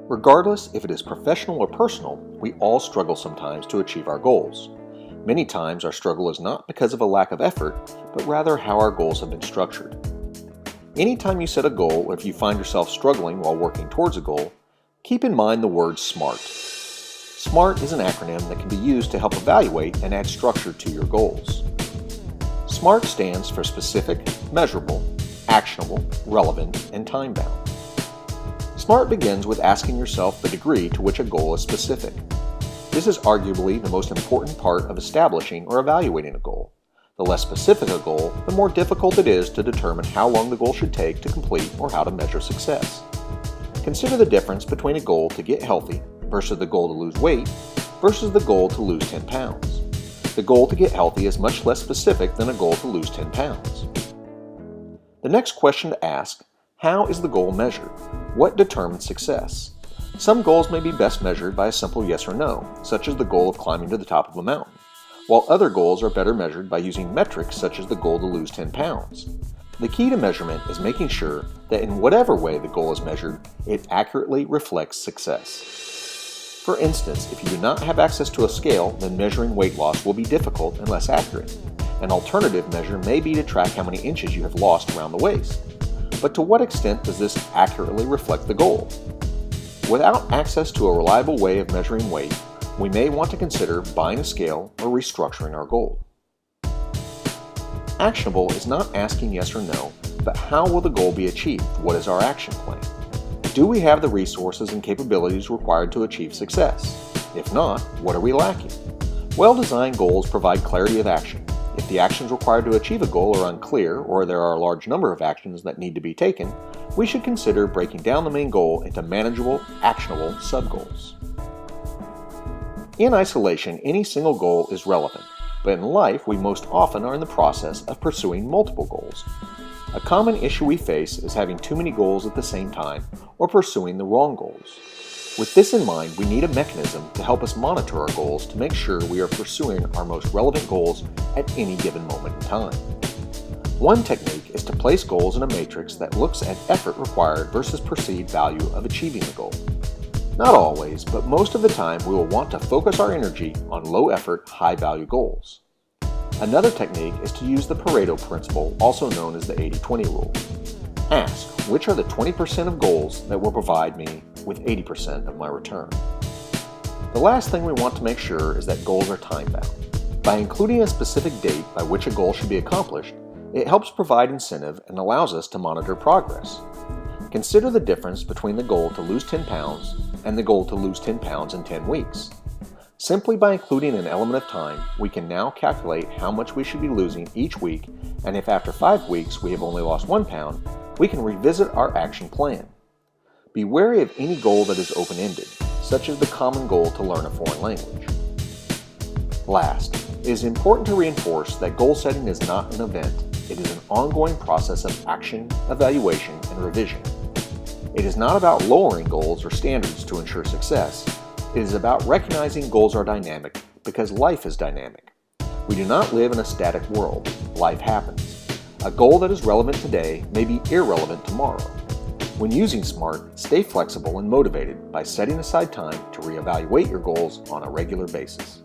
Regardless if it is professional or personal, we all struggle sometimes to achieve our goals. Many times our struggle is not because of a lack of effort, but rather how our goals have been structured. Anytime you set a goal or if you find yourself struggling while working towards a goal, keep in mind the word SMART. SMART is an acronym that can be used to help evaluate and add structure to your goals. SMART stands for specific, measurable, actionable, relevant, and time-bound. SMART begins with asking yourself the degree to which a goal is specific. This is arguably the most important part of establishing or evaluating a goal. The less specific a goal, the more difficult it is to determine how long the goal should take to complete or how to measure success. Consider the difference between a goal to get healthy versus the goal to lose weight versus the goal to lose 10 pounds. The goal to get healthy is much less specific than a goal to lose 10 pounds. The next question to ask: how is the goal measured? What determines success? Some goals may be best measured by a simple yes or no, such as the goal of climbing to the top of a mountain, while other goals are better measured by using metrics such as the goal to lose 10 pounds. The key to measurement is making sure that in whatever way the goal is measured, it accurately reflects success. For instance, if you do not have access to a scale, then measuring weight loss will be difficult and less accurate. An alternative measure may be to track how many inches you have lost around the waist. But to what extent does this accurately reflect the goal? Without access to a reliable way of measuring weight, we may want to consider buying a scale or restructuring our goal. Actionable is not asking yes or no, but how will the goal be achieved? What is our action plan? Do we have the resources and capabilities required to achieve success? If not, what are we lacking? Well-designed goals provide clarity of action. If the actions required to achieve a goal are unclear or there are a large number of actions that need to be taken, we should consider breaking down the main goal into manageable, actionable sub-goals. In isolation, any single goal is relevant, but in life we most often are in the process of pursuing multiple goals. A common issue we face is having too many goals at the same time or pursuing the wrong goals. With this in mind, we need a mechanism to help us monitor our goals to make sure we are pursuing our most relevant goals at any given moment in time. One technique is to place goals in a matrix that looks at effort required versus perceived value of achieving the goal. Not always, but most of the time we will want to focus our energy on low-effort, high-value goals. Another technique is to use the Pareto principle, also known as the 80-20 rule. Ask, which are the 20% of goals that will provide me with 80% of my return? The last thing we want to make sure is that goals are time-bound. By including a specific date by which a goal should be accomplished, it helps provide incentive and allows us to monitor progress. Consider the difference between the goal to lose 10 pounds and the goal to lose 10 pounds in 10 weeks. Simply by including an element of time, we can now calculate how much we should be losing each week, and if after 5 weeks we have only lost 1 pound, we can revisit our action plan. Be wary of any goal that is open-ended, such as the common goal to learn a foreign language. Last, it is important to reinforce that goal setting is not an event. It is an ongoing process of action, evaluation, and revision. It is not about lowering goals or standards to ensure success. It is about recognizing goals are dynamic because life is dynamic. We do not live in a static world. Life happens. A goal that is relevant today may be irrelevant tomorrow. When using SMART, stay flexible and motivated by setting aside time to reevaluate your goals on a regular basis.